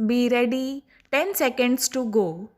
Be ready, 10 seconds to go.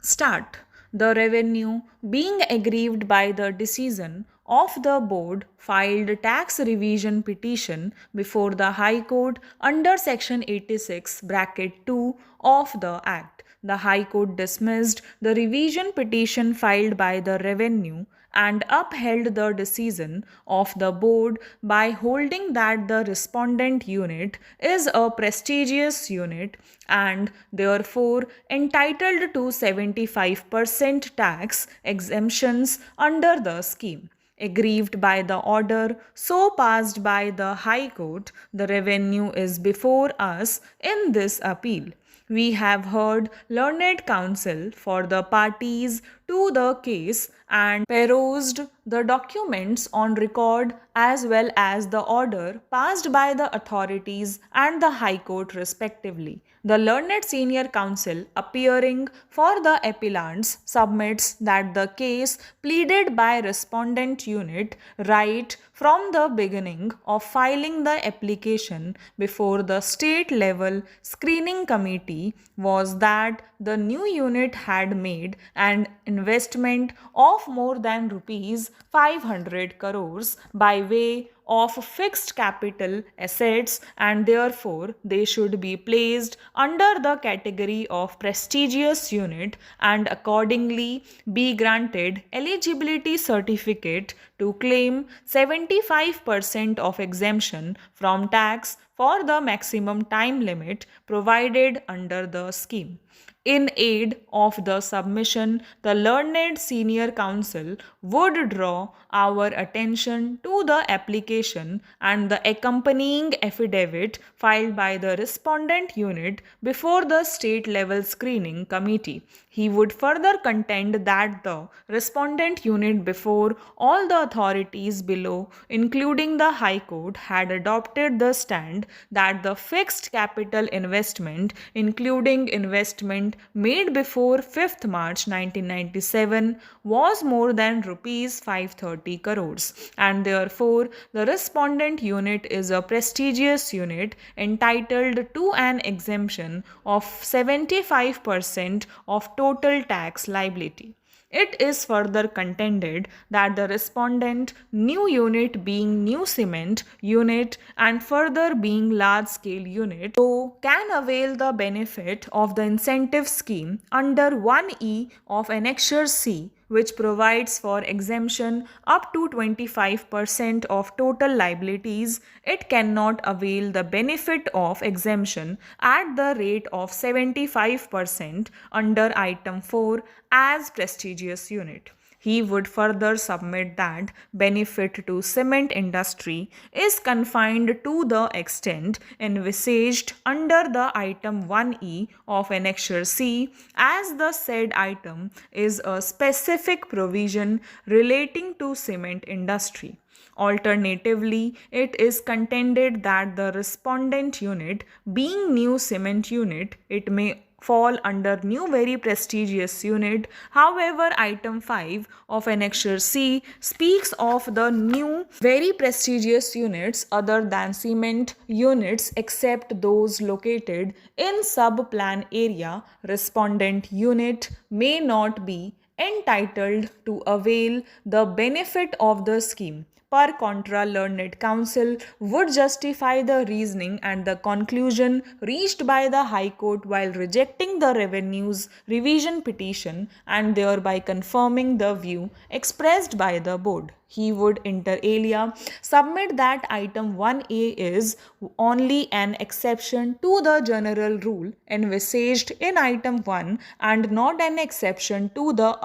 Start. The revenue being aggrieved by the decision of the board filed tax revision petition before the High Court under section 86 bracket 2 of the Act. The High Court dismissed the revision petition filed by the revenue and upheld the decision of the board by holding that the respondent unit is a prestigious unit and therefore entitled to 75% tax exemptions under the scheme. Aggrieved by the order so passed by the High Court, the revenue is before us in this appeal. We have heard learned counsel for the parties to the case and perused the documents on record as well as the order passed by the authorities and the High Court respectively. The learned senior counsel appearing for the appellants submits that the case pleaded by respondent unit right from the beginning of filing the application before the state level screening committee was that the new unit had made an investment of more than rupees 500 crores by way of fixed capital assets and therefore they should be placed under the category of prestigious unit and accordingly be granted eligibility certificate to claim 75% of exemption from tax for the maximum time limit provided under the scheme. In aid of the submission, the learned senior counsel would draw our attention to the application and the accompanying affidavit filed by the respondent unit before the state level screening committee. He would further contend that the respondent unit before all the authorities below, including the High Court, had adopted the stand that the fixed capital investment, including investment made before 5th March 1997, was more than rupees 530 crores and therefore the respondent unit is a prestigious unit entitled to an exemption of 75% of total tax liability. It is further contended that the respondent new unit being new cement unit and further being large scale unit so can avail the benefit of the incentive scheme under 1E of Annexure C which provides for exemption up to 25% of total liabilities. It cannot avail the benefit of exemption at the rate of 75% under item 4 as prestigious unit. He would further submit that benefit to cement industry is confined to the extent envisaged under the item 1E of Annexure C as the said item is a specific provision relating to cement industry. Alternatively, it is contended that the respondent unit being new cement unit, it may fall under new very prestigious unit. However, item 5 of Annexure C speaks of the new very prestigious units other than cement units except those located in sub-plan area. Respondent unit may not be entitled to avail the benefit of the scheme. Per contra, learned counsel would justify the reasoning and the conclusion reached by the High Court while rejecting the revenue's revision petition and thereby confirming the view expressed by the board. He would inter alia submit that item 1A is only an exception to the general rule envisaged in item 1 and not an exception to the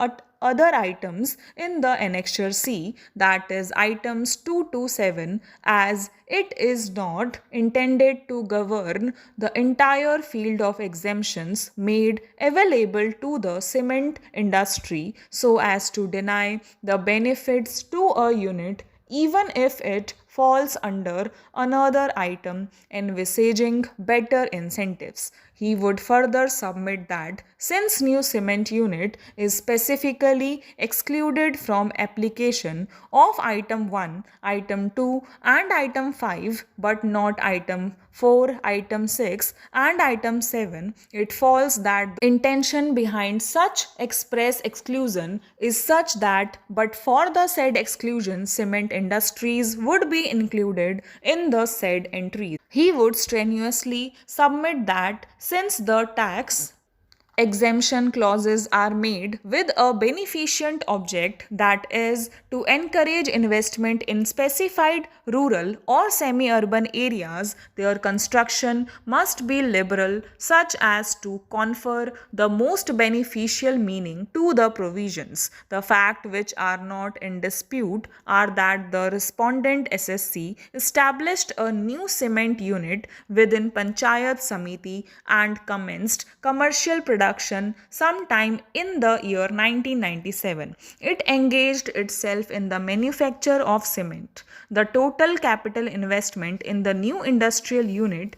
other items in the Annexure C, that is items 2 to 7, as it is not intended to govern the entire field of exemptions made available to the cement industry so as to deny the benefits to a unit even if it falls under another item envisaging better incentives. He would further submit that Since new cement unit is specifically excluded from application of item 1, item 2 and item 5 but not item 4, item 6 and item 7, it follows that the intention behind such express exclusion is such that but for the said exclusion cement industries would be included in the said entries. He would strenuously submit that since the tax exemption clauses are made with a beneficent object, that is, to encourage investment in specified rural or semi urban areas, their construction must be liberal such as to confer the most beneficial meaning to the provisions. The facts which are not in dispute are that the respondent SSC established a new cement unit within Panchayat Samiti and commenced commercial production sometime in the year 1997. It engaged itself in the manufacture of cement. The total capital investment in the new industrial unit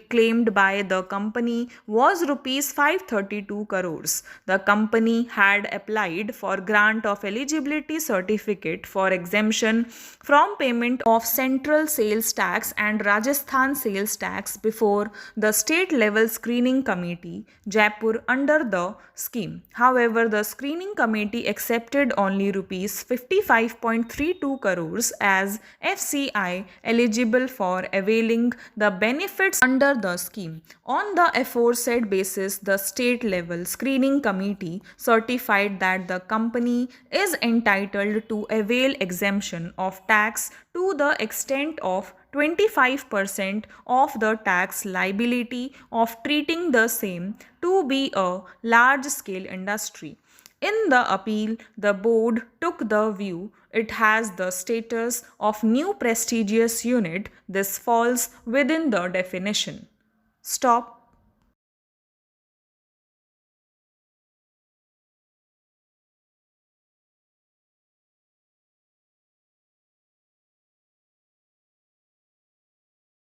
claimed by the company was rupees 532 crores. The company had applied for grant of eligibility certificate for exemption from payment of central sales tax and Rajasthan sales tax before the state level screening committee Jaipur under the scheme. However, the screening committee accepted only rupees 55.32 crores as FCI eligible for availing the benefits under the scheme. On the aforesaid basis, the state level screening committee certified that the company is entitled to avail exemption of tax to the extent of 25% of the tax liability of treating the same to be a large scale industry. In the appeal, the board took the view it has the status of new prestigious unit. This falls within the definition. Stop.